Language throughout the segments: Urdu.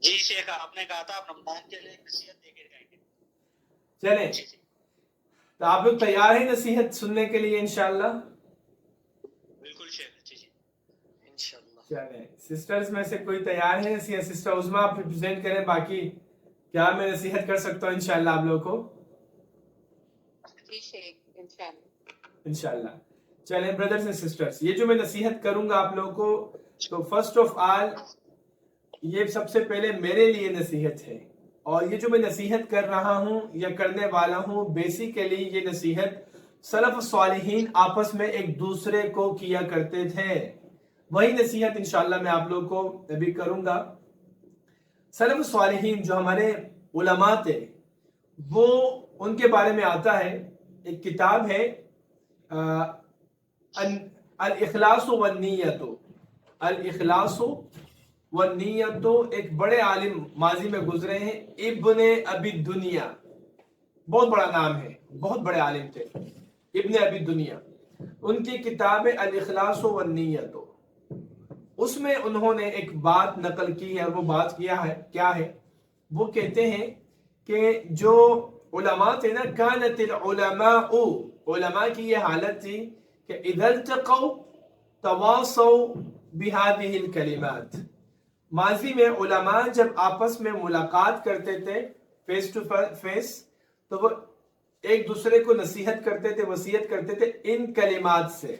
جی شیخ آپ نے کہا تھا آپ رمضان کے لیے نصیحت دے کے جائیں گے. چلیں جی جی تو آپ لوگ تیار ہیں نصیحت سننے کے لیے انشاءاللہ؟ بالکل شیخ. جی جی انشاءاللہ. چلیں سسٹرز میں سے کوئی تیار ہے نصیحت؟ سسٹر عظمیٰ آپ پریزنٹ کریں. باقی کیا میں نصیحت کر سکتا ہوں انشاءاللہ آپ لوگوں کو؟ جی شیخ انشاءاللہ. انشاءاللہ. چلیں بردرز اینڈ سسٹرز، یہ جو میں نصیحت کروں گا آپ لوگوں کو، تو فرسٹ آف آل یہ سب سے پہلے میرے لیے نصیحت ہے، اور یہ جو میں نصیحت کر رہا ہوں یا کرنے والا ہوں، بیسیکلی یہ نصیحت سلف صالحین آپس میں ایک دوسرے کو کیا کرتے تھے، وہی نصیحت انشاءاللہ میں آپ لوگوں کو ابھی کروں گا. سلف صالحین جو ہمارے علماء تھے، وہ ان کے بارے میں آتا ہے، ایک کتاب ہے الاخلاص والنیت. الاخلاص والنیت، ایک بڑے عالم ماضی میں گزرے ہیں، ابن ابی دنیا، بہت بڑا نام ہے، بہت بڑے عالم تھے ابن ابی دنیا. ان کی کتاب ہے الاخلاص والنیت. اس میں انہوں نے ایک بات نقل کی ہے، اور وہ بات کیا ہے؟ وہ کہتے ہیں کہ جو علماء تھے نا، کانت العلماء، علماء کی یہ حالت تھی کہ اذا التقوا تواصوا بهذه الکلمات. ماضی میں علماء جب آپس میں ملاقات کرتے تھے فیس ٹو فیس، تو وہ ایک دوسرے کو نصیحت کرتے تھے، وصیت کرتے تھے ان کلمات سے.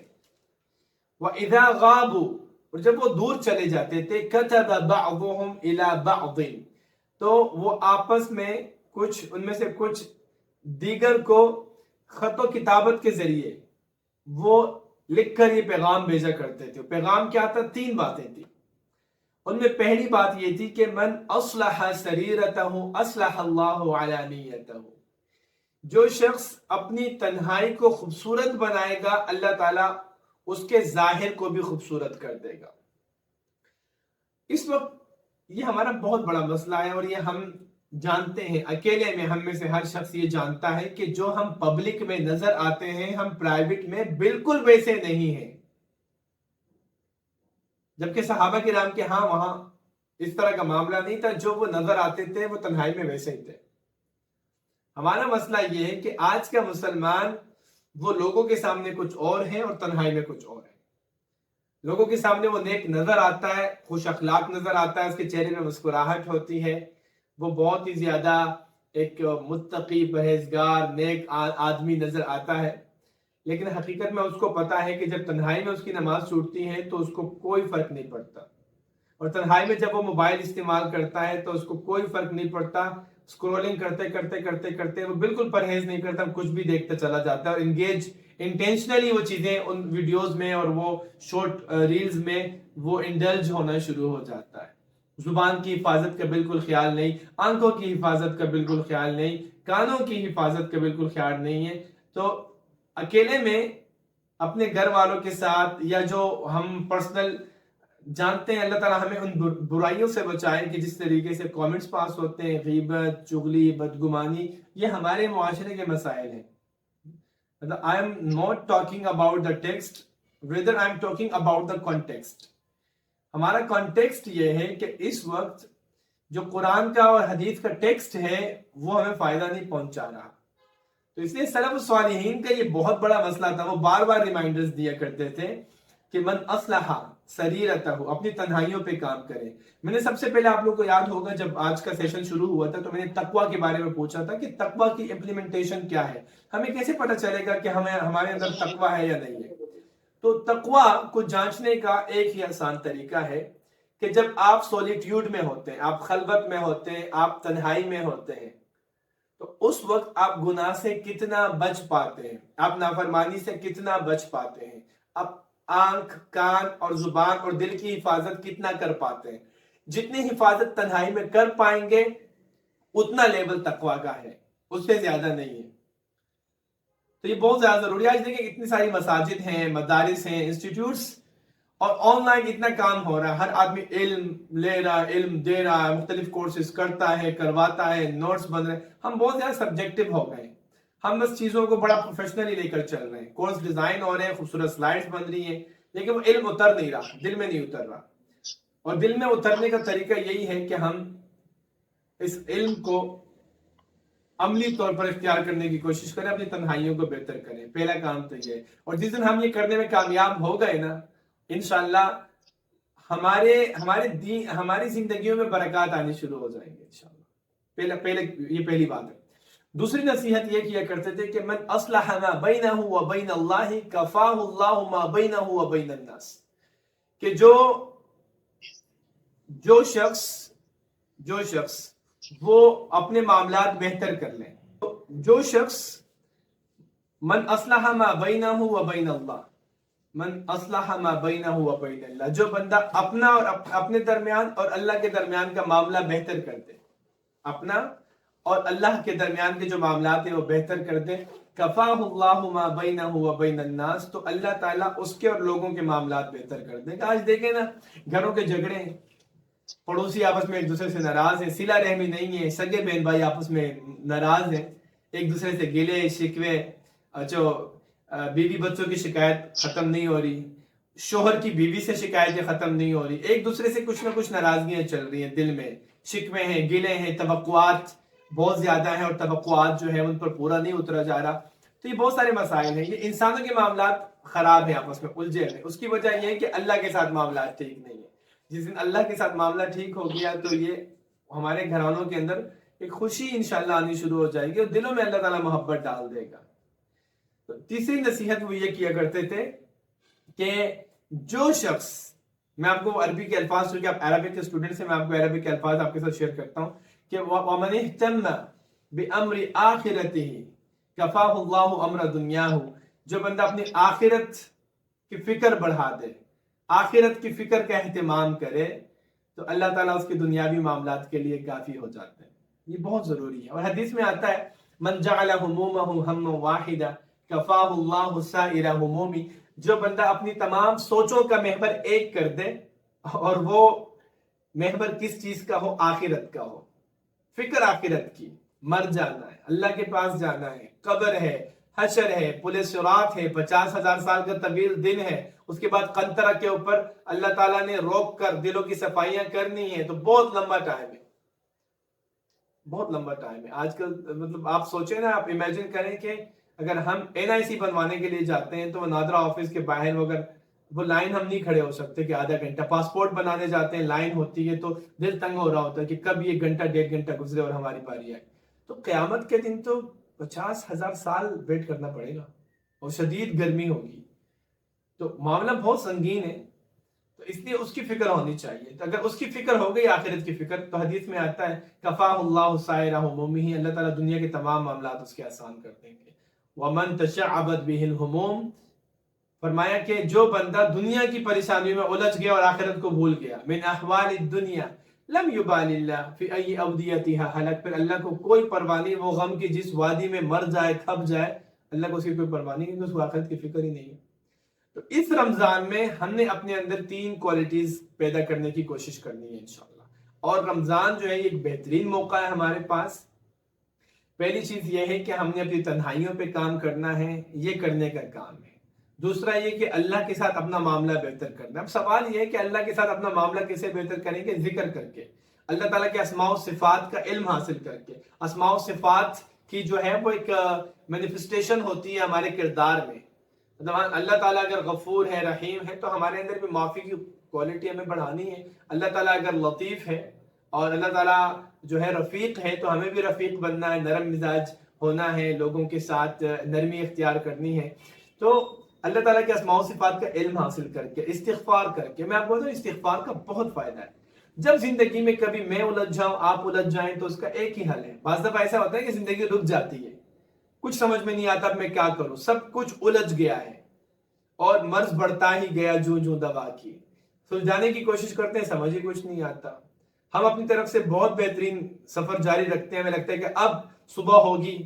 وَإِذَا غَابُوا، اور جب وہ دور چلے جاتے تھے، كَتَبَ بَعْضُهُمْ إِلَى بَعْضٍ، تو وہ آپس میں ان میں سے کچھ دیگر کو خط و کتابت کے ذریعے وہ لکھ کر یہ پیغام بھیجا کرتے تھے. پیغام کیا تھا؟ 3 باتیں تھیں. ان میں پہلی بات یہ تھی کہ من اصلح سریرتہ اصلح اللہ علانیتہ، جو شخص اپنی تنہائی کو خوبصورت بنائے گا، اللہ تعالیٰ اس کے ظاہر کو بھی خوبصورت کر دے گا. اس وقت یہ ہمارا بہت بڑا مسئلہ ہے، اور یہ ہم جانتے ہیں، اکیلے میں ہم میں سے ہر شخص یہ جانتا ہے کہ جو ہم پبلک میں نظر آتے ہیں، ہم پرائیویٹ میں بالکل ویسے نہیں ہیں. جبکہ صحابہ کرام کے ہاں وہاں اس طرح کا معاملہ نہیں تھا، جو وہ نظر آتے تھے وہ تنہائی میں ویسے ہی تھے. ہمارا مسئلہ یہ ہے کہ آج کا مسلمان وہ لوگوں کے سامنے کچھ اور ہیں اور تنہائی میں کچھ اور ہے. لوگوں کے سامنے وہ نیک نظر آتا ہے، خوش اخلاق نظر آتا ہے، اس کے چہرے میں مسکراہٹ ہوتی ہے، وہ بہت ہی زیادہ ایک متقی پرہیزگار نیک آدمی نظر آتا ہے. لیکن حقیقت میں اس کو پتا ہے کہ جب تنہائی میں اس کی نماز چھوٹتی ہے تو اس کو کوئی فرق نہیں پڑتا، اور تنہائی میں جب وہ موبائل استعمال کرتا ہے تو اس کو کوئی فرق نہیں پڑتا. اسکرولنگ کرتے کرتے کرتے کرتے وہ بالکل پرہیز نہیں کرتا، کچھ بھی دیکھتا چلا جاتا ہے، اور انگیج انٹینشنلی وہ چیزیں ان ویڈیوز میں اور وہ شارٹ ریلز میں وہ انڈلج ہونا شروع ہو جاتا ہے. زبان کی حفاظت کا بالکل خیال نہیں، آنکھوں کی حفاظت کا بالکل خیال نہیں، کانوں کی حفاظت کا بالکل خیال نہیں ہے. تو اکیلے میں اپنے گھر والوں کے ساتھ، یا جو ہم پرسنل جانتے ہیں، اللہ تعالیٰ ہمیں ان برائیوں سے بچائے کہ جس طریقے سے کامنٹس پاس ہوتے ہیں، غیبت، چغلی، بدگمانی، یہ ہمارے معاشرے کے مسائل ہیں. I am not talking about the text, rather I am talking about the context. ہمارا کانٹیکسٹ یہ ہے کہ اس وقت جو قرآن کا اور حدیث کا ٹیکسٹ ہے وہ ہمیں فائدہ نہیں پہنچا رہا. تو اس لیے سلف صالحین کا یہ بہت بڑا مسئلہ تھا. وہ بار بار ریمائنڈرز دیا کرتے تھے کہ من اصلح سریرتہ، اپنی تنہائیوں پہ کام کرے. میں نے سب سے پہلے آپ لوگوں کو یاد ہوگا جب آج کا سیشن شروع ہوا تھا تو میں نے تقویٰ کے بارے میں پوچھا تھا کہ تقویٰ کی امپلیمنٹیشن کیا ہے، ہمیں کیسے پتہ چلے گا کہ ہمارے اندر تقویٰ ہے یا نہیں ہے. تو تقویٰ کو جانچنے کا ایک ہی آسان طریقہ ہے کہ جب آپ سولیٹیوڈ میں ہوتے ہیں، آپ خلوت میں ہوتے ہیں، آپ تنہائی میں ہوتے ہیں، تو اس وقت آپ گناہ سے کتنا بچ پاتے ہیں، آپ نافرمانی سے کتنا بچ پاتے ہیں، آپ آنکھ، کان اور زبان اور دل کی حفاظت کتنا کر پاتے ہیں. جتنی حفاظت تنہائی میں کر پائیں گے اتنا لیول تقویٰ کا ہے، اس سے زیادہ نہیں ہے. تو یہ بہت زیادہ ضروری ہے. آج دیکھیں اتنی ساری مساجد ہیں، مدارس ہیں، انسٹیٹیوٹس، اور آن لائن اتنا کام ہو رہا ہے، ہر آدمی علم لے رہا ہے، علم دے رہا ہے، مختلف کورسز کرتا ہے، کرواتا ہے، نوٹس بن رہے ہیں. ہم بہت زیادہ سبجیکٹو ہو گئے ہیں، ہم بس چیزوں کو بڑا پروفیشنلی لے کر چل رہے ہیں، کورس ڈیزائن ہو رہے ہیں، خوبصورت سلائڈز بن رہی ہیں، لیکن وہ علم اتر نہیں رہا، دل میں نہیں اتر رہا. اور دل میں اترنے کا طریقہ یہی ہے کہ ہم اس علم کو عملی طور پر اختیار کرنے کی کوشش کریں، اپنی تنہائیوں کو بہتر کریں. پہلا کام تو یہ ہے. اور جس دن ہم یہ کرنے میں کامیاب ہو گئے نا، انشاءاللہ ہماری زندگیوں میں برکات آنی شروع ہو جائیں گے انشاءاللہ. یہ پہلی بات ہے. دوسری نصیحت یہ کیا کرتے تھے کہ من اصلح ما بینہ و بین اللہ کفاہ اللہ ما بینہ و بین الناس، کہ جو شخص وہ اپنے معاملات بہتر کر لیں. جو شخص من اصلح ما بینہ و بین اللہ، من اصلح ما بینہ و بین اللہ، جو بندہ اپنا اور اپنے درمیان اور اللہ کے درمیان کا معاملہ بہتر کر دے، اپنا اور اللہ کے درمیان کے جو معاملات ہیں وہ بہتر کر دے، کفاہ اللہ ما بینہ و بین الناس، تو اللہ تعالیٰ اس کے اور لوگوں کے معاملات بہتر کر دے گا. آج دیکھیں نا، گھروں کے جھگڑے ہیں، پڑوسی آپس میں ایک دوسرے سے ناراض ہیں، صلہ رحمی نہیں ہے، سگے بہن بھائی آپس میں ناراض ہیں، ایک دوسرے سے گلے شکوے، جو بیوی بچوں کی شکایت ختم نہیں ہو رہی، شوہر کی بیوی سے شکایتیں ختم نہیں ہو رہی، ایک دوسرے سے کچھ نہ کچھ ناراضگیاں چل رہی ہیں، دل میں شکوے ہیں، گلے ہیں، توقعات بہت زیادہ ہیں اور توقعات جو ہے ان پر پورا نہیں اترا جا رہا. تو یہ بہت سارے مسائل ہیں. یہ انسانوں کے معاملات خراب ہیں، آپس میں الجھے ہیں. اس کی وجہ یہ ہے کہ اللہ کے ساتھ معاملات ٹھیک نہیں ہے. جس دن اللہ کے ساتھ معاملہ ٹھیک ہو گیا تو یہ ہمارے گھرانوں کے اندر ایک خوشی انشاءاللہ آنی شروع ہو جائے گی اور دلوں میں اللہ تعالیٰ محبت ڈال دے گا. تو تیسری نصیحت وہ یہ کیا کرتے تھے کہ جو شخص، میں آپ کو عربی کے الفاظ، چونکہ آپ عربک کے اسٹوڈنٹ سے، میں آپ کو عربی کے الفاظ آپ کے ساتھ شیئر کرتا ہوں کہ وَمَنِ اهْتَمَّ بِأَمْرِ آخِرَتِهِ كَفَاهُ اللَّهُ أَمْرَ دُنْيَاهُ، جو بندہ اپنی آخرت کی فکر بڑھا دے، آخرت کی فکر کا اہتمام کرے، تو اللہ تعالیٰ اس کے دنیاوی معاملات کے لیے کافی ہو جاتے ہیں. یہ بہت ضروری ہے. اور حدیث میں آتا ہے من جعل همومه ہما واحدا کفاہ اللہ سائر همومی، جو بندہ اپنی تمام سوچوں کا محور ایک کر دے، اور وہ محور کس چیز کا ہو؟ آخرت کا ہو. فکر آخرت کی، مر جانا ہے، اللہ کے پاس جانا ہے، قبر ہے، حشر ہے، پل صراط ہے، 50,000 سال کا طویل دن ہے، اس کے بعد قنطرہ کے اوپر اللہ تعالیٰ نے روک کر دلوں کی صفائیاں کرنی ہے. تو بہت لمبا ٹائم ہے، بہت لمبا ٹائم ہے. آج کل مطلب آپ سوچیں نا، آپ امیجن کریں کہ اگر ہم NIC بنوانے کے لیے جاتے ہیں تو وہ نادرا آفس کے باہر اگر وہ لائن ہم نہیں کھڑے ہو سکتے کہ آدھا گھنٹہ. پاسپورٹ بنانے جاتے ہیں، لائن ہوتی ہے تو دل تنگ ہو رہا ہوتا ہے کہ کب یہ گھنٹہ 1.5 گھنٹہ گزرے اور ہماری باری آئے. تو قیامت کے دن تو 50,000 سال ویٹ کرنا پڑے گا اور شدید گرمی ہوگی. تو معاملہ بہت سنگین ہے. تو اس لیے اس کی فکر ہونی چاہیے. تو اگر اس کی فکر ہو گئی، آخرت کی فکر، تو حدیث میں آتا ہے کفاہ اللہ سائر همومہ، اللہ تعالیٰ دنیا کے تمام معاملات اس کے آسان کر دیں گے. ومن تشعبت به الهموم، فرمایا کہ جو بندہ دنیا کی پریشانیوں میں الجھ گیا اور آخرت کو بھول گیا، من احوال الدنیا لم یبال اللہ فی ای اودیتها ہلک، پھر اللہ کو کوئی پرواہ نہیں وہ غم کی جس وادی میں مر جائے، کھپ جائے، اللہ کو اس کی کوئی پرواہ نہیں، کیونکہ اس کو آخرت کی فکر ہی نہیں ہے. تو اس رمضان میں ہم نے اپنے اندر 3 کوالٹیز پیدا کرنے کی کوشش کرنی ہے انشاءاللہ. اور رمضان جو ہے ایک بہترین موقع ہے ہمارے پاس. پہلی چیز یہ ہے کہ ہم نے اپنی تنہائیوں پہ کام کرنا ہے، یہ کرنے کا کام ہے. دوسرا یہ کہ اللہ کے ساتھ اپنا معاملہ بہتر کرنا. اب سوال یہ ہے کہ اللہ کے ساتھ اپنا معاملہ کیسے بہتر کریں گے؟ ذکر کر کے، اللہ تعالیٰ کے اسماء و صفات کا علم حاصل کر کے. اسماء و صفات کی جو ہے وہ ایک مینیفسٹیشن ہوتی ہے ہمارے کردار میں. اللہ تعالیٰ اگر غفور ہے، رحیم ہے، تو ہمارے اندر بھی معافی کی کوالٹی ہمیں بڑھانی ہے. اللہ تعالیٰ اگر لطیف ہے اور اللہ تعالیٰ جو ہے رفیق ہے، تو ہمیں بھی رفیق بننا ہے، نرم مزاج ہونا ہے، لوگوں کے ساتھ نرمی اختیار کرنی ہے. تو اللہ تعالیٰ کے اسماء و صفات کا علم حاصل کر کے، استغفار کر کے. میں آپ کو بولتا ہوں استغفار کا بہت فائدہ ہے. جب زندگی میں کبھی میں الجھ جاؤں، آپ الجھ جائیں، تو اس کا ایک ہی حل ہے. بعض دفعہ ایسا ہوتا ہے کہ زندگی رک جاتی ہے، کچھ سمجھ میں نہیں آتا اب میں کیا کروں، سب کچھ الجھ گیا ہے اور مرض بڑھتا ہی گیا جوں جوں دوا کی. سلجھانے کی کوشش کرتے ہیں، سمجھ ہی کچھ نہیں آتا. ہم اپنی طرف سے بہت بہترین سفر جاری رکھتے ہیں. ہمیں لگتا ہے کہ اب صبح ہوگی،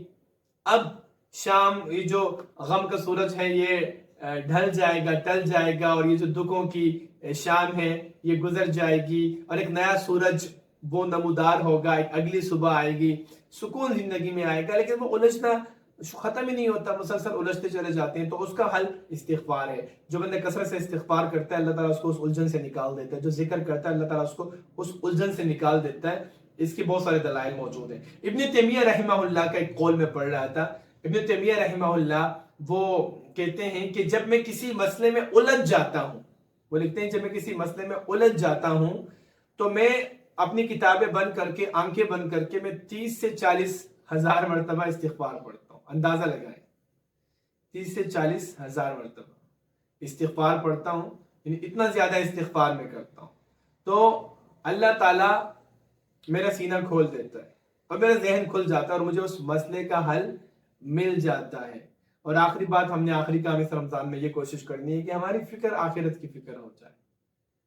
اب شام، یہ جو غم کا سورج ہے یہ ڈھل جائے گا، ٹل جائے گا، اور یہ جو دکھوں کی شام ہے یہ گزر جائے گی، اور ایک نیا سورج وہ نمودار ہوگا، ایک اگلی صبح آئے گی، سکون زندگی میں آئے گا. لیکن وہ الجھنا ختم ہی نہیں ہوتا، مسلسل الجھتے چلے جاتے ہیں. تو اس کا حل استغفار ہے. جو بندہ کثرت سے استغفار کرتا ہے، اللہ تعالیٰ اس کو اس الجھن سے نکال دیتا ہے. جو ذکر کرتا ہے، اللہ تعالیٰ اس کو اس الجھن سے نکال دیتا ہے. اس کی بہت سارے دلائل موجود ہیں. ابن تیمیہ رحمہ اللہ کا ایک قول میں پڑھ رہا تھا. ابن تیمیہ رحمہ اللہ وہ کہتے ہیں کہ جب میں کسی مسئلے میں الجھ جاتا ہوں، وہ لکھتے ہیں جب میں کسی مسئلے میں الجھ جاتا ہوں تو میں اپنی کتابیں بند کر کے، آنکھیں بند کر کے میں 30 سے 40 ہزار مرتبہ استغفار پڑھتا ہوں. اندازہ لگائیں، 30 سے 40 ہزار مرتبہ استغفار پڑھتا ہوں. یعنی اتنا زیادہ استغفار میں کرتا ہوں تو اللہ تعالیٰ میرا سینہ کھول دیتا ہے اور میرا ذہن کھل جاتا ہے اور مجھے اس مسئلے کا حل مل جاتا ہے. اور آخری بات، ہم نے آخری کام اس رمضان میں یہ کوشش کرنی ہے کہ ہماری فکر آخرت کی فکر ہو جائے.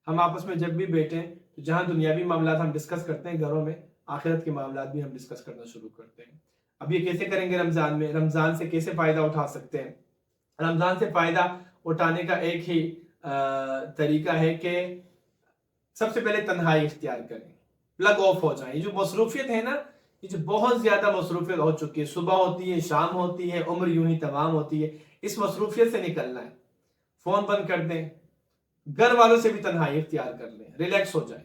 ہم آپس میں جب بھی بیٹھیں تو جہاں دنیاوی معاملات ہم ڈسکس کرتے ہیں گھروں میں، آخرت کے معاملات بھی ہم ڈسکس کرنا شروع کرتے ہیں. اب یہ کیسے کریں گے رمضان میں؟ رمضان سے کیسے فائدہ اٹھا سکتے ہیں؟ رمضان سے فائدہ اٹھانے کا ایک ہی طریقہ ہے کہ سب سے پہلے تنہائی اختیار کریں، پلگ آف ہو جائیں. یہ جو مصروفیت ہے نا، یہ جو بہت زیادہ مصروفیت ہو چکی ہے، صبح ہوتی ہے، شام ہوتی ہے، عمر یوں ہی تمام ہوتی ہے، اس مصروفیت سے نکلنا ہے. فون بند کر دیں، گھر والوں سے بھی تنہائی اختیار کر لیں، ریلیکس ہو جائیں.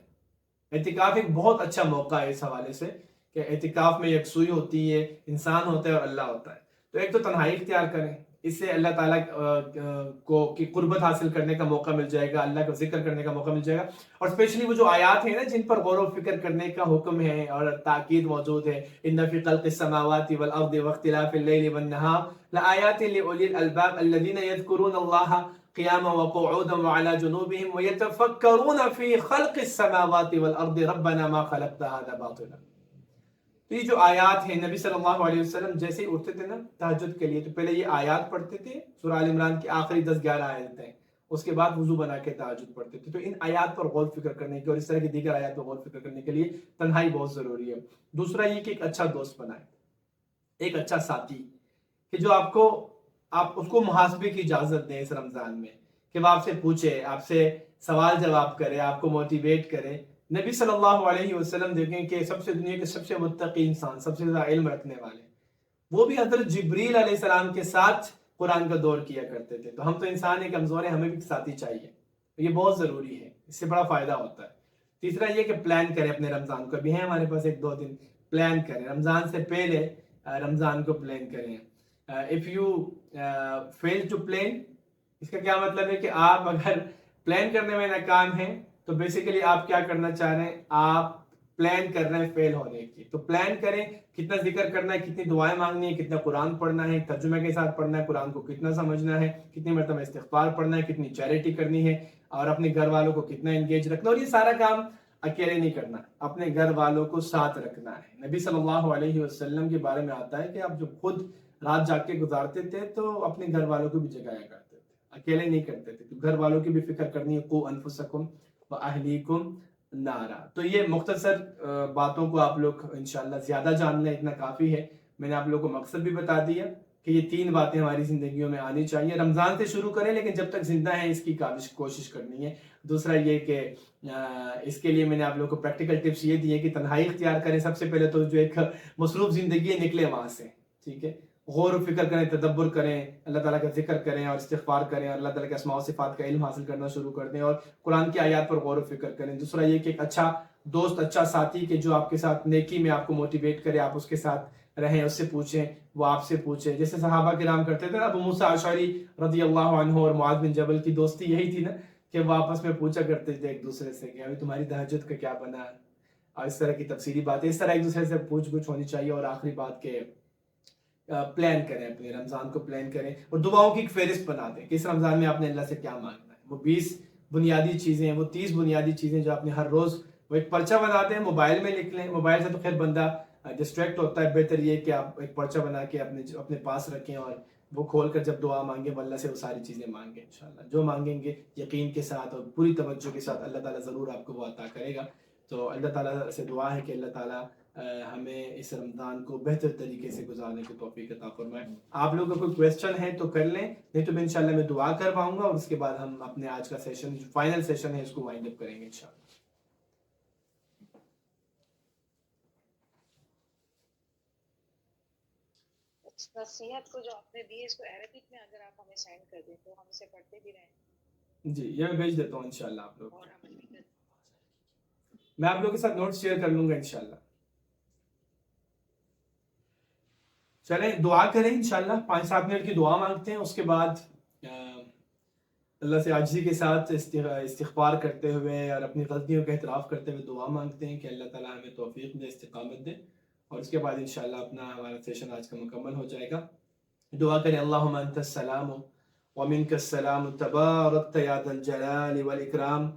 اعتکاف ایک بہت اچھا موقع ہے اس حوالے سے کہ اعتکاف میں یکسوئی ہوتی ہے، انسان ہوتا ہے اور اللہ ہوتا ہے. تو ایک تو تنہائی اختیار کریں، اس سے اللہ تعالیٰ کی قربت حاصل کرنے کا موقع مل جائے گا، اللہ کا ذکر کرنے کا موقع مل جائے گا. اور اسپیشلی وہ جو آیات ہیں نا جن پر غور و فکر کرنے کا حکم ہے اور تاکید موجود ہے، ان فی خلق السماوات والارض واختلاف اللیل والنہار لآیات لأولی الالباب الذین یذکرون اللہ قیاما وقعودا وعلی جنوبہم ویتفکرون فی خلق السماوات والارض ربنا ما خلقت ھذا باطلا. تو یہ جو آیات ہیں، نبی صلی اللہ علیہ وسلم جیسے ہی اٹھتے تھے نا تہجد کے لیے تو پہلے یہ آیات پڑھتے تھے، سورہ آل عمران کی آخری 10-11 آیتیں، اس کے بعد وضو بنا کے تہجد پڑھتے تھے. تو ان آیات پر غور فکر کرنے کے اور اس طرح کی دیگر آیات پر غور فکر کرنے کے لیے تنہائی بہت ضروری ہے. دوسرا یہ کہ ایک اچھا دوست بنائیں، ایک اچھا ساتھی کہ جو آپ اس کو محاسبے کی اجازت دیں اس رمضان میں، کہ وہ آپ سے پوچھے، آپ سے سوال جواب کرے، آپ کو موٹیویٹ کرے. نبی صلی اللہ علیہ وسلم دیکھیں کہ دنیا کے سب سے متقی انسان، سب سے زیادہ علم رکھنے والے، وہ بھی حضرت جبریل علیہ السلام کے ساتھ قرآن کا دور کیا کرتے تھے. تو ہم تو انسان ہیں، کمزور ہیں، ہمیں بھی ساتھی چاہیے. یہ بہت ضروری ہے، اس سے بڑا فائدہ ہوتا ہے. تیسرا یہ کہ پلان کریں اپنے رمضان کو. ابھی ہیں ہمارے پاس 1-2 دن، پلان کریں رمضان سے پہلے، رمضان کو پلان کریں. if you fail to plan، اس کا کیا مطلب ہے کہ آپ اگر پلان کرنے میں ناکام ہیں تو بیسیکلی آپ کیا کرنا چاہ رہے ہیں؟ آپ پلان کر رہے ہیں فیل ہونے کی. تو پلان کریں، کتنا ذکر کرنا ہے، کتنی دعائیں مانگنی ہے، کتنا قرآن پڑھنا ہے، ترجمے کے ساتھ پڑھنا ہے، قرآن کو کتنا سمجھنا ہے، کتنی مرتبہ استغفار پڑھنا ہے، کتنی چیریٹی کرنی ہے، اور اپنے گھر والوں کو کتنا انگیج رکھنا. اور یہ سارا کام اکیلے نہیں کرنا، اپنے گھر والوں کو ساتھ رکھنا ہے. نبی صلی اللہ علیہ وسلم کے بارے میں آتا ہے کہ آپ جب خود رات جاگ کے گزارتے تھے تو اپنے گھر والوں کو بھی جگایا کرتے تھے، اکیلے نہیں کرتے تھے. تو گھر والوں کی بھی فکر کرنی ہے. قوا انفسکم واہلیکم نارا. تو یہ مختصر باتوں کو آپ لوگ انشاءاللہ زیادہ جان لیں، اتنا کافی ہے. میں نے آپ لوگوں کو مقصد بھی بتا دیا کہ یہ 3 باتیں ہماری زندگیوں میں آنی چاہیے. رمضان سے شروع کریں لیکن جب تک زندہ ہیں اس کی کوشش کرنی ہے. دوسرا یہ کہ اس کے لیے میں نے آپ لوگوں کو پریکٹیکل ٹپس یہ دیے کہ تنہائی اختیار کریں. سب سے پہلے تو جو ایک مصروف زندگی ہے نکلے وہاں سے، ٹھیک ہے. غور و فکر کریں، تدبر کریں، اللہ تعالیٰ کا ذکر کریں اور استغفار کریں، اور اللہ تعالیٰ کے اسماء و صفات کا علم حاصل کرنا شروع کر دیں اور قرآن کی آیات پر غور و فکر کریں. دوسرا یہ کہ ایک اچھا دوست، اچھا ساتھی کہ جو آپ کے ساتھ نیکی میں آپ کو موٹیویٹ کرے، آپ اس کے ساتھ رہیں، اس سے پوچھیں، وہ آپ سے پوچھیں. جیسے صحابہ کرام کرتے تھے نا، ابو موسیٰ اشعری رضی اللہ عنہ اور معاذ بن جبل کی دوستی یہی تھی نا کہ وہ آپس میں پوچھا کرتے تھے ایک دوسرے سے کہ ابھی تمہاری تہجد کا کیا بنا ہے، اور اس طرح کی تفصیلی باتیں، اس طرح ایک دوسرے سے پوچھ گچھ ہونی چاہیے. اور آخری بات کہ پلان کریں، اپنے رمضان کو پلان کریں اور دعاؤں کی ایک فہرست بنا دیں کہ اس رمضان میں آپ نے اللہ سے کیا مانگنا ہے. وہ 20 بنیادی چیزیں، وہ 30 بنیادی چیزیں جو آپ نے ہر روز وہ ایک پرچہ بنا دیں، موبائل میں لکھ لیں. موبائل سے تو خیر بندہ ڈسٹریکٹ ہوتا ہے، بہتر یہ کہ آپ ایک پرچہ بنا کے اپنے پاس رکھیں اور وہ کھول کر جب دعا مانگیں وہ اللہ سے وہ ساری چیزیں مانگیں. انشاءاللہ جو مانگیں گے یقین کے ساتھ اور پوری توجہ کے ساتھ اللہ تعالیٰ ضرور آپ کو وہ عطا کرے گا. تو اللہ تعالیٰ سے دعا ہے کہ اللہ تعالیٰ ہمیں اس رمضان کو بہتر طریقے سے گزارنے کی توفیق عطا فرمائے. آپ لوگوں کو کوئی کویسچن ہے تو کر لیں، نہیں تو میں انشاءاللہ میں دعا کرواؤں گا اور اس کے بعد ہم اپنے آج کا سیشن جو فائنل سیشن ہے اس کو وائنڈ اپ کریں گے انشاءاللہ. نصیحت کو جو آپ نے دی ہے اس کو عربک میں اگر آپ ہمیں سینڈ کر دیں تو ہم اسے پڑھتے بھی رہیں. جی یہ میں بھیج دیتا ہوں انشاءاللہ. آپ لوگ اور عمل بھی کریں. میں آپ لوگوں کے ساتھ نوٹس شیئر کر لوں گا انشاءاللہ. چلیں دعا کریں انشاءاللہ 5-7 منٹ کی دعا مانگتے ہیں، اس کے بعد اللہ سے عاجزی کے ساتھ استغفار کرتے ہوئے اور اپنی غلطیوں کا اعتراف کرتے ہوئے دعا مانگتے ہیں کہ اللہ تعالیٰ ہمیں توفیق دے، استقامت دے، اور اس کے بعد انشاءاللہ اپنا ہمارا سیشن آج کا مکمل ہو جائے گا۔ دعا کریں اللہم انت السلام ومنک السلام تبارکت یا ذا الجلال والاکرام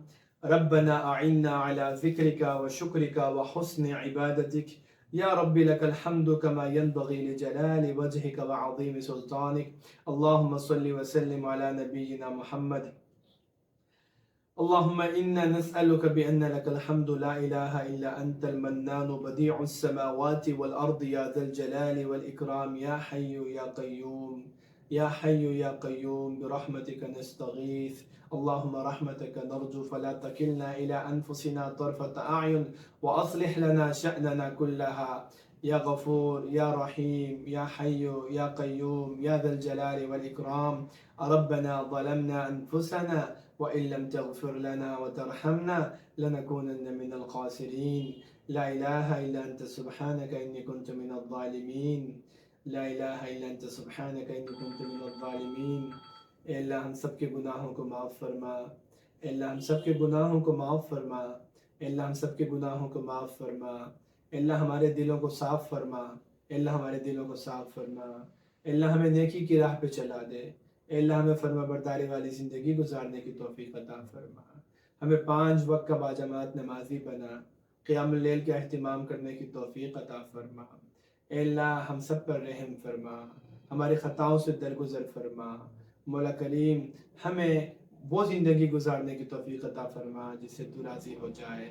ربنا اعنا علی ذکرک وشکرک وحسن عبادتک یا رب لك الحمد كما ينبغي لجلال وجهك وعظيم سلطانك اللهم صل وسلم على نبينا محمد اللهم إنا نسألك بأن لك الحمد لا إله إلا أنت المنان بديع السماوات والأرض يا ذا الجلال والإكرام يا حي يا قيوم يا حي يا قيوم برحمتك نستغيث اللهم رحمتك نرجو فلا تكلنا إلى أنفسنا طرفة أعين وأصلح لنا شأننا كلها يا غفور يا رحيم يا حي يا قيوم يا ذا الجلال والإكرام ربنا ظلمنا أنفسنا وإن لم تغفر لنا وترحمنا لنكونن من الخاسرين لا إله إلا أنت سبحانك إني كنت من الظالمين لا الہ الا انت سبحانک انی کنت من الظالمین۔ اے اللہ ہم سب کے گناہوں کو معاف فرما، اے اللہ ہم سب کے گناہوں کو معاف فرما، اے اللہ ہم سب کے گناہوں کو معاف فرما، اے اللہ ہمارے دلوں کو صاف فرما، اے اللہ ہمارے دلوں کو صاف فرما، اے اللہ ہمیں نیکی کی راہ پہ چلا دے، اے اللہ ہمیں فرما برداری والی زندگی گزارنے کی توفیق عطا فرما، ہمیں 5 وقت کا باجماعت نمازی بنا، قیام اللیل کا اہتمام کرنے کی توفیق عطا فرما، اے اللہ ہم سب پر رحم فرما، ہماری خطاؤں سے درگزر فرما، مولا کریم ہمیں وہ زندگی گزارنے کی توفیق عطا فرما جس سے تو راضی ہو جائے،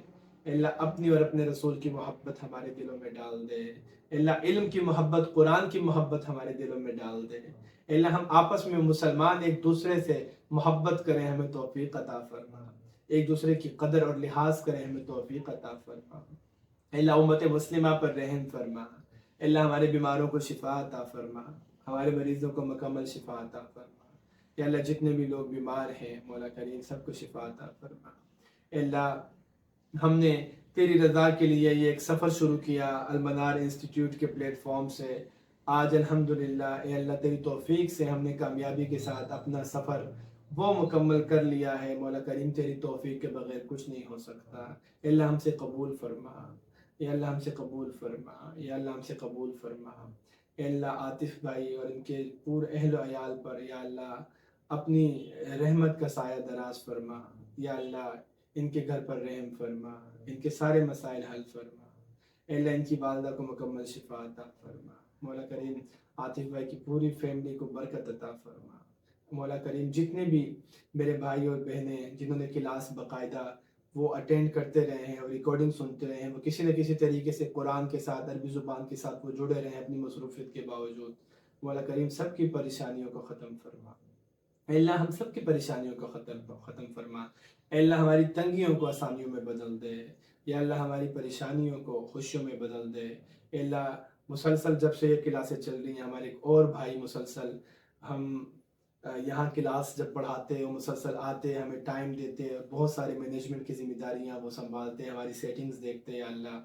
اے اللہ اپنی اور اپنے رسول کی محبت ہمارے دلوں میں ڈال دے، اے اللہ علم کی محبت، قرآن کی محبت ہمارے دلوں میں ڈال دے، اے اللہ ہم آپس میں مسلمان ایک دوسرے سے محبت کریں، ہمیں توفیق عطا فرما، ایک دوسرے کی قدر اور لحاظ کریں، ہمیں توفیق عطا فرما، اے اللہ امت مسلمہ پر رحم فرما، اللہ ہمارے بیماروں کو شفا عطا فرما، ہمارے مریضوں کو مکمل شفا عطا فرما، یا اللہ جتنے بھی لوگ بیمار ہیں مولا کریم سب کو شفا عطا فرما، اے اللہ ہم نے تیری رضا کے لیے یہ ایک سفر شروع کیا المنار انسٹیٹیوٹ کے پلیٹ فارم سے، آج الحمدللہ اے اللہ تیری توفیق سے ہم نے کامیابی کے ساتھ اپنا سفر وہ مکمل کر لیا ہے، مولا کریم تیری توفیق کے بغیر کچھ نہیں ہو سکتا، اے اللہ ہم سے قبول فرما، یا اللہ ہم سے قبول فرما، یا اللہ ہم سے قبول فرما، اے اللہ عاطف بھائی اور ان کے پورے اہل و عیال پر یا اللہ اپنی رحمت کا سایہ دراز فرما، یا اللہ ان کے گھر پر رحم فرما، ان کے سارے مسائل حل فرما، اے اللہ ان کی والدہ کو مکمل شفا عطا فرما، مولا کریم عاطف بھائی کی پوری فیملی کو برکت عطا فرما، مولا کریم جتنے بھی میرے بھائی اور بہنیں جنہوں نے کلاس باقاعدہ وہ اٹینڈ کرتے رہے ہیں اور ریکارڈنگ سنتے رہے ہیں، وہ کسی نہ کسی طریقے سے قرآن کے ساتھ عربی زبان کے ساتھ وہ جڑے رہے ہیں اپنی مصروفیت کے باوجود، مولا کریم سب کی پریشانیوں کو ختم فرما، اے اللہ ہم سب کی پریشانیوں کو ختم فرما، اے اللہ ہماری تنگیوں کو آسانیوں میں بدل دے، یا اللہ ہماری پریشانیوں کو خوشیوں میں بدل دے، اے اللہ مسلسل جب سے یہ کلاسیں چل رہی ہیں ہمارے ایک اور بھائی مسلسل ہم یہاں کلاس جب پڑھاتے وہ مسلسل آتے ہمیں ٹائم دیتے، بہت سارے مینجمنٹ کی ذمہ داریاں وہ سنبھالتے، ہماری سیٹنگز دیکھتے، یا اللہ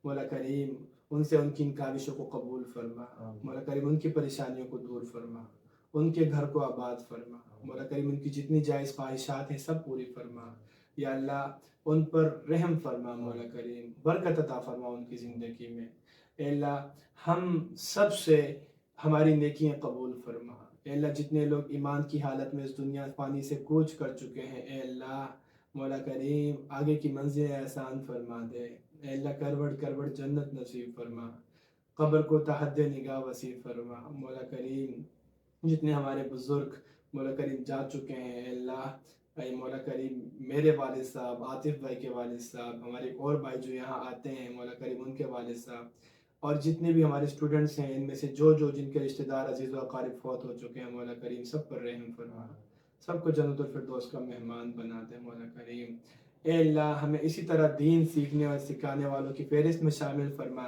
مولا کریم ان سے ان کی ان کاوشوں کو قبول فرما، مولا کریم ان کی پریشانیوں کو دور فرما، ان کے گھر کو آباد فرما، مولا کریم ان کی جتنی جائز خواہشات ہیں سب پوری فرما، یا اللہ ان پر رحم فرما، مولا کریم برکت عطا فرما ان کی زندگی میں، اے اللہ ہم سب سے ہماری نیکیاں قبول فرما، اے اللہ جتنے لوگ ایمان کی حالت میں اس دنیا فانی سے کوچ کر چکے ہیں، اے اللہ مولا کریم آگے کی منزلیں آسان فرما دے، اے اللہ کروڑ کروڑ جنت نصیب فرما، قبر کو تحت نگاہ وسیع فرما، مولا کریم جتنے ہمارے بزرگ مولا کریم جا چکے ہیں، اے اللہ اے مولا کریم میرے والد صاحب، عاطف بھائی کے والد صاحب، ہمارے ایک اور بھائی جو یہاں آتے ہیں مولا کریم ان کے والد صاحب، اور جتنے بھی ہمارے اسٹوڈنٹس ہیں ان میں سے جو جن کے رشتہ دار عزیز و اقارب فوت ہو چکے ہیں، مولا کریم سب پر رحم فرما، سب کو جنت الفردوس کا مہمان بنا دے، مولا کریم اے اللہ ہمیں اسی طرح دین سیکھنے اور سکھانے والوں کی فہرست میں شامل فرما،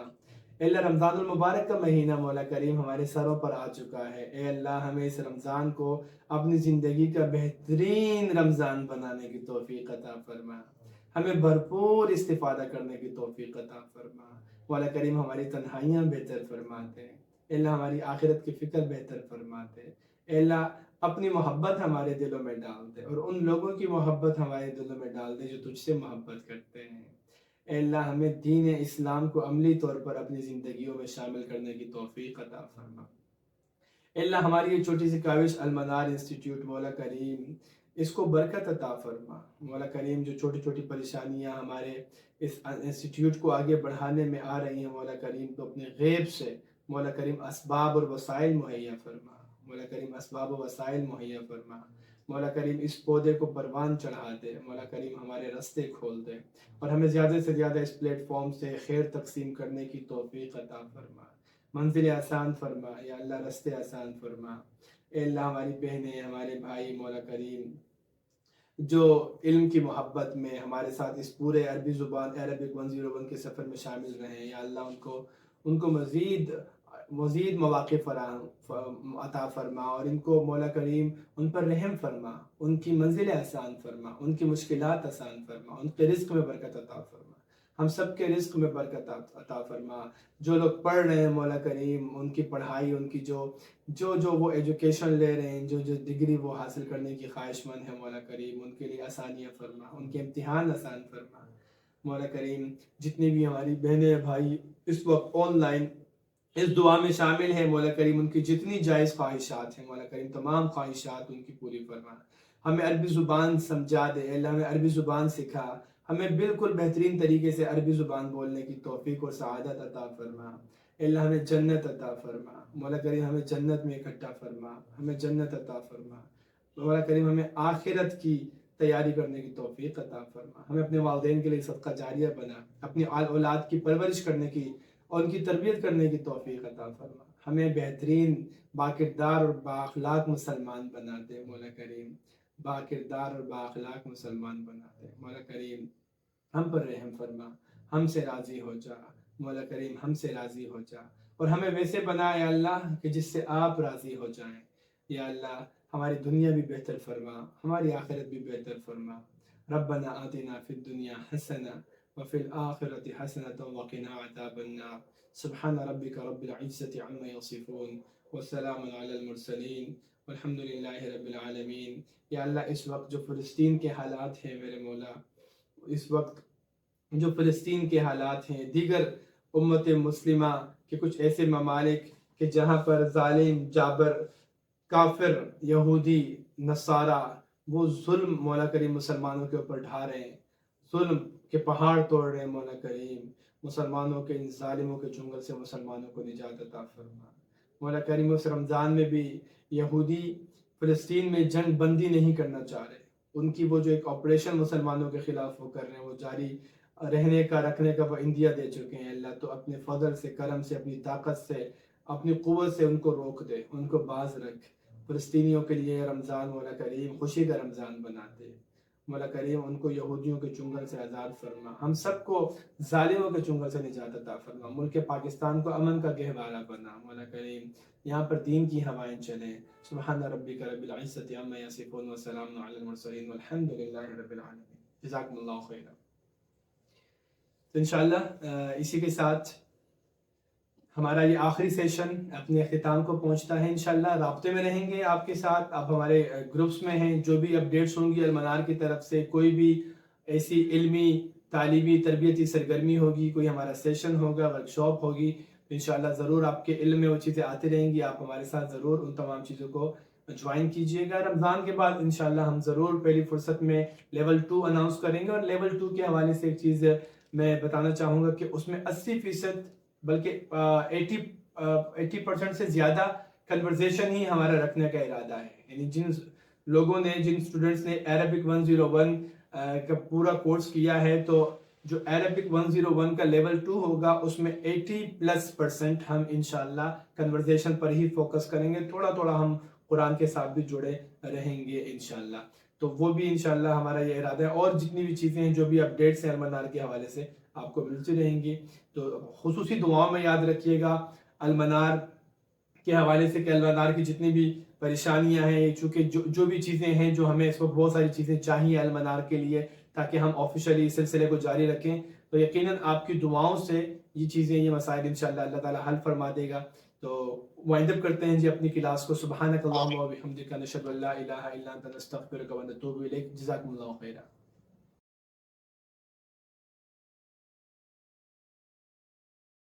اے اللہ رمضان المبارک کا مہینہ مولا کریم ہمارے سروں پر آ چکا ہے، اے اللہ ہمیں اس رمضان کو اپنی زندگی کا بہترین رمضان بنانے کی توفیق عطا فرما، ہمیں بھرپور استفادہ کرنے کی توفیق عطا فرما، مولا کریم ہماری تنہائیاں بہتر فرما دے، اے اللہ ہماری آخرت کی فکر بہتر فرما دے، اے اللہ اپنی محبت ہمارے دلوں میں ڈال دے اور ان لوگوں کی محبت ہمارے دلوں میں ڈال دے جو تجھ سے محبت کرتے ہیں۔ اے اللہ ہمیں دین اسلام کو عملی طور پر اپنی زندگیوں میں شامل کرنے کی توفیق عطا فرما۔ اے اللہ ہماری یہ چھوٹی سی کاوش المنار انسٹیٹیوٹ مولا کریم اس کو برکت عطا فرما۔ مولا کریم جو چھوٹی چھوٹی پریشانیاں ہمارے اس انسٹیٹیوٹ کو آگے بڑھانے میں آ رہی ہیں مولا کریم، تو اپنے غیب سے مولا کریم اسباب اور وسائل مہیا فرما۔ مولا کریم اسباب و وسائل مہیا فرما۔ مولا کریم اس پودے کو پروان چڑھا دے، مولا کریم ہمارے رستے کھول دے اور ہمیں زیادہ سے زیادہ اس پلیٹ فارم سے خیر تقسیم کرنے کی توفیق عطا فرما۔ منزل آسان فرما یا اللہ، رستے آسان فرما۔ اے اللہ ہماری بہنیں، ہمارے بھائی مولا کریم جو علم کی محبت میں ہمارے ساتھ اس پورے عربی زبان عربک 101 کے سفر میں شامل رہے، یا اللہ ان کو مزید مواقع فراہم عطا فرما اور ان کو مولا کریم ان پر رحم فرما، ان کی منزلیں آسان فرما، ان کی مشکلات آسان فرما، ان کے رزق میں برکت عطا فرما، ہم سب کے رزق میں برکت عطا فرما۔ جو لوگ پڑھ رہے ہیں مولا کریم ان کی پڑھائی، ان کی جو وہ ایجوکیشن لے رہے ہیں، جو ڈگری وہ حاصل کرنے کی خواہش مند ہے مولا کریم، ان کے لیے آسانیاں فرما، ان کے امتحان آسان فرما۔ مولا کریم جتنی بھی ہماری بہنیں بھائی اس وقت آن لائن اس دعا میں شامل ہیں مولا کریم، ان کی جتنی جائز خواہشات ہیں مولا کریم تمام خواہشات ان کی پوری فرما۔ ہمیں عربی زبان سمجھا دے، اللہ ہمیں عربی زبان سکھا، ہمیں بالکل بہترین طریقے سے عربی زبان بولنے کی توفیق اور سعادت عطا فرما۔ اللہ ہمیں جنت عطا فرما، مولا کریم ہمیں جنت میں اکٹھا فرما، ہمیں جنت عطا فرما۔ مولا کریم ہمیں آخرت کی تیاری کرنے کی توفیق عطا فرما، ہمیں اپنے والدین کے لیے صدقہ جاریہ بنا، اپنی اولاد کی پرورش کرنے کی اور ان کی تربیت کرنے کی توفیق عطا فرما، ہمیں بہترین باکردار اور بااخلاق مسلمان بنا دے مولا کریم، باکردار اور بااخلاق مسلمان بنا دے مولا کریم، ہم پر رحم فرما، ہم سے راضی ہو جا مولا کریم، ہم سے راضی ہو جا اور ہمیں ویسے بنا یا اللہ کہ جس سے آپ راضی ہو جائیں۔ یا اللہ ہماری دنیا بھی بہتر فرما، ہماری آخرت بھی بہتر فرما۔ ربنا آتنا فی الدنیا حسنہ وفی الآخرۃ حسنۃ وقنا عذاب النار۔ سبحان ربک رب العزۃ عما یصفون وسلام علی المرسلین والحمد للہ رب العالمین۔ یا اللہ اس وقت جو فلسطین کے حالات ہیں میرے مولا، اس وقت جو فلسطین کے حالات ہیں، دیگر امت مسلمہ کے کچھ ایسے ممالک کہ جہاں پر ظالم جابر کافر یہودی نصارہ وہ ظلم مولا کریم مسلمانوں کے اوپر ڈھا رہے ہیں، ظلم کے پہاڑ توڑ رہے ہیں مولا کریم، مسلمانوں کے ان ظالموں کے چنگل سے مسلمانوں کو نجات عطا فرما۔ مولا کریم اس رمضان میں بھی یہودی فلسطین میں جنگ بندی نہیں کرنا چاہ رہے، ان کی وہ جو ایک آپریشن مسلمانوں کے خلاف وہ کر رہے ہیں وہ جاری رہنے کا وہ عندیہ دے چکے ہیں۔ اللہ تو اپنے فضل سے، کرم سے، اپنی طاقت سے، اپنی قوت سے ان کو روک دے، ان کو باز رکھ۔ فلسطینیوں کے لیے رمضان مولا کریم خوشی کا رمضان بنا دے مولا کریم، ان کو یہودیوں کے چنگل سے آزاد فرما، ہم سب کو ظالموں کے چنگل سے نجات عطا فرما، ملک پاکستان کو امن کا گہوارہ بنا مولا کریم، یہاں پر دین کی ہوائیں چلیں۔ سبحان ربک رب العزۃ عما یصفون وسلام علی المرسلین والحمد للہ رب العالمین۔ جزاکم اللہ خیرا۔ تو انشاءاللہ اسی کے ساتھ ہمارا یہ آخری سیشن اپنے اختتام کو پہنچتا ہے۔ انشاءاللہ رابطے میں رہیں گے آپ کے ساتھ، آپ ہمارے گروپس میں ہیں، جو بھی اپڈیٹس ہوں گی المنار کی طرف سے، کوئی بھی ایسی علمی تعلیمی تربیتی سرگرمی ہوگی، کوئی ہمارا سیشن ہوگا، ورکشاپ ہوگی، تو انشاءاللہ ضرور آپ کے علم میں وہ چیزیں آتی رہیں گی، آپ ہمارے ساتھ ضرور ان تمام چیزوں کو جوائن کیجئے گا۔ رمضان کے بعد انشاءاللہ ہم ضرور پہلی فرصت میں لیول 2 اناؤنس کریں گے، اور لیول 2 کے حوالے سے ایک چیز میں بتانا چاہوں گا کہ اس میں 80% بلکہ 80% سے زیادہ کنورزیشن ہی ہمارا رکھنے کا ارادہ ہے، یعنی جن لوگوں نے، جن اسٹوڈنٹس نے عربک 101 کا پورا کورس کیا ہے، تو جو عربک 101 کا لیول 2 ہوگا اس میں 80+% ہم انشاءاللہ کنورزیشن پر ہی فوکس کریں گے، تھوڑا تھوڑا ہم قرآن کے ساتھ بھی جڑے رہیں گے انشاءاللہ، تو وہ بھی انشاءاللہ ہمارا یہ ارادہ ہے، اور جتنی بھی چیزیں ہیں، جو بھی اپڈیٹس ہیں المنار کے حوالے سے آپ کو ملتی رہیں گی۔ تو خصوصی دعاؤں میں یاد رکھیے گا، المنار کے حوالے سے کہ المنار کی جتنی بھی پریشانیاں ہیں، چونکہ جو بھی چیزیں ہیں جو ہمیں اس وقت بہت ساری چیزیں چاہیے المنار کے لیے تاکہ ہم آفیشلی اس سلسلے کو جاری رکھیں، تو یقیناً آپ کی دعاؤں سے یہ چیزیں، یہ مسائل انشاءاللہ اللہ تعالیٰ حل فرما دے گا۔ تو وائنڈ اپ کرتے ہیں جی اپنی کلاس کو۔ سبحانک اللہم و بحمدک، نشہد ان لا الہ الا انت، نستغفرک و نتوب الیک۔ جزاکم اللہ خیرا۔